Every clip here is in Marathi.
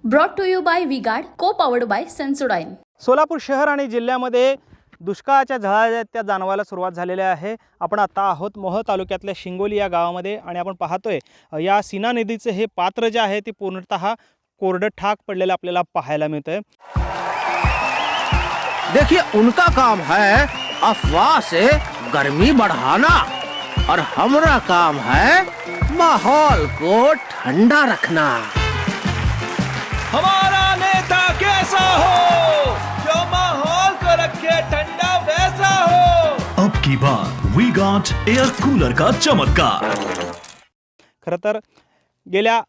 Brought to you by V-Guard, co powered bye Sensodyne. Solapur शहर आणि जिल्ह्यामध्ये दुष्काळाच्या झळा त्या जाणवायला सुरुवात झालेली आहे। आपण आता आहोत मोहोळ तालुक्यातल्या शिंगोली या गावामध्ये आणि आपण पाहतोय या सीना नदीचे हे पात्र जे आहे ते पूर्णतः कोरडं ठाक पडलेलं आपल्याला पाहायला मिळतंय। देखिए उनका काम है अफवाह से गर्मी बढ़ाना और हमारा काम है माहौल को ठंडा रखना। हमारा नेता कैसा हो जो माहौल को रखे ठंडा वैसा हो। अब की बात वी गॉट एयर कूलर का चमत्कार। खरं तर गेल्या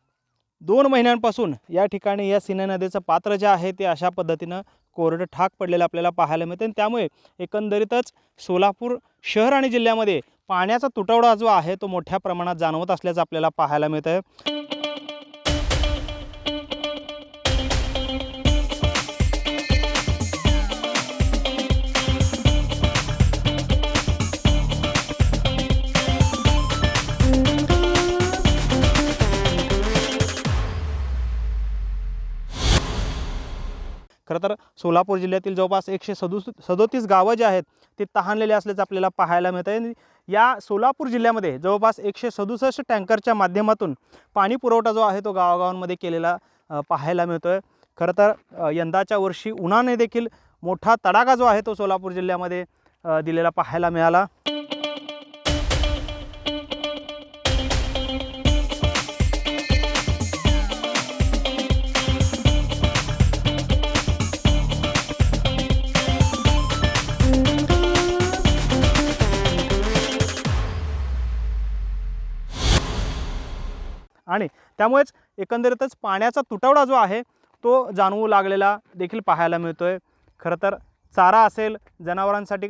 2 महिन्यांपासून या ठिकाणी या सीना नदीचं पात्र जे आहे ते अशा पद्धतीनं कोरडं ठाक पडलेलं आपल्याला पाहायला मिळतं आणि त्यामुळे एकंदरीतच सोलापूर शहर आणि जिल्ह्यामध्ये पाण्याचा तुटवडा जो आहे तो मोठ्या प्रमाणात जाणवत असल्याचं आपल्याला पाहायला मिळतं। खरं तर सोलापूर जिल्ह्यातील जवळपास 137 गावं जे आहेत ते तहानलेले असल्याचं आपल्याला पाहायला मिळतं आहे। या सोलापूर जिल्ह्यामध्ये जवळपास 167 टँकरच्या माध्यमातून पाणी पुरवठा जो आहे तो गावागावांमध्ये केलेला पाहायला मिळतो आहे। खरं तर यंदाच्या वर्षी उन्हाने देखील मोठा तडाखा जो आहे तो सोलापूर जिल्ह्यामध्ये दिलेला पाहायला मिळाला। आणि त्यामुळेच एकंदरीतच पाण्याचा तुटवडा जो आहे तो जाणवू लागलेला देखील पाहायला मिळतोय। खरं तर चारा असेल, जनावरांसाठी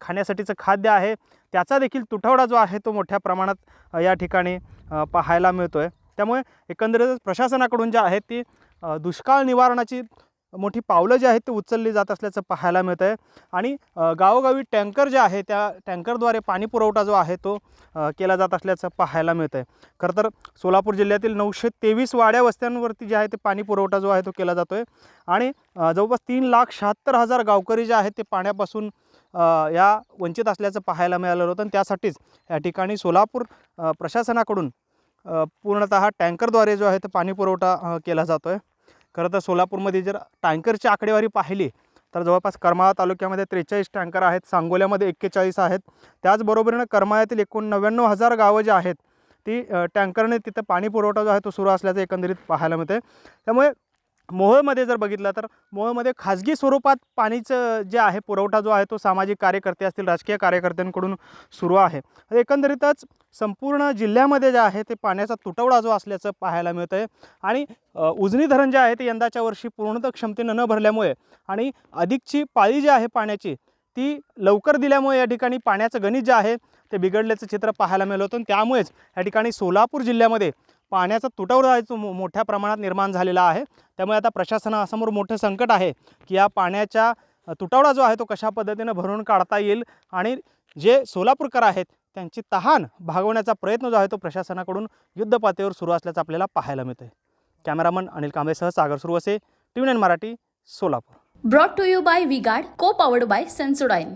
खाण्यासाठीचं खाद्य आहे त्याचा देखील तुटवडा जो आहे तो मोठ्या प्रमाणात या ठिकाणी पाहायला मिळतोय। त्यामुळे एकंदरीतच प्रशासनाकडून जे आहे ती दुष्काळ निवारणाची मोठी पावलं जी आहेत ते उचलली जात असल्याचं पाहायला मिळतं आहे आणि गावोगावी टँकर जे आहे त्या टँकरद्वारे पाणी पुरवठा जो आहे तो केला जात असल्याचं पाहायला मिळतं आहे। खरं तर सोलापूर जिल्ह्यातील 923 वाड्या वस्त्यांवरती जे आहे ते पाणी पुरवठा जो आहे तो केला जातो आहे आणि जवळपास 3,76,000 गावकरी जे आहेत ते पाण्यापासून या वंचित असल्याचं पाहायला मिळालं होतं आणि त्यासाठीच या ठिकाणी सोलापूर प्रशासनाकडून पूर्णतः टँकरद्वारे जो आहे ते पाणी पुरवठा केला जातो आहे। खरं तर सोलापूरमध्ये जर टँकरची आकडेवारी पाहिली तर जवळपास करमाळा तालुक्यामध्ये 43 टँकर आहेत, सांगोल्यामध्ये 41 आहेत। त्याचबरोबरीनं करमाळ्यातील एकूण 99,000 गावं जी आहेत ती टँकरने तिथं पाणी पुरवठा जो आहे तो सुरू असल्याचं एकंदरीत पाहायला मिळते। त्यामुळे मोहोळमध्ये जर बघितलं तर मोहोळमध्ये खाजगी स्वरूपात पाणीचं जे आहे पुरवठा जो आहे तो सामाजिक कार्यकर्ते असतील, राजकीय कार्यकर्त्यांकडून सुरू आहे। एकंदरीतच संपूर्ण जिल्ह्यामध्ये जे आहे ते पाण्याचा तुटवडा जो असल्याचं पाहायला मिळतं आहे आणि उजनी धरण जे आहे ते यंदाच्या वर्षी पूर्णतः क्षमतेनं न भरल्यामुळे आणि अधिकची पाळी जी आहे पाण्याची ती लवकर दिल्यामुळे या ठिकाणी पाण्याचं गणित जे आहे ते बिघडल्याचं चित्र पाहायला मिळालं होतं। त्यामुळेच या ठिकाणी सोलापूर जिल्ह्यामध्ये पाण्याचा तुटवडा आहे तो मोठ्या प्रमाणात निर्माण झालेला आहे। त्यामुळे आता प्रशासनासमोर मोठं संकट आहे की या पाण्याचा तुटवडा जो आहे तो कशा पद्धतीने भरून काढता येईल आणि जे सोलापूरकर आहेत त्यांची तहान भागवण्याचा प्रयत्न जो आहे तो प्रशासनाकडून युद्धपातळीवर सुरू असल्याचं आपल्याला पाहायला मिळतंय। कॅमेरामन अनिल कांबळेसह Sagar Survase, TVN Marathi, Solapur. Brought to you by V-Guard, co powered bye Sensodyne.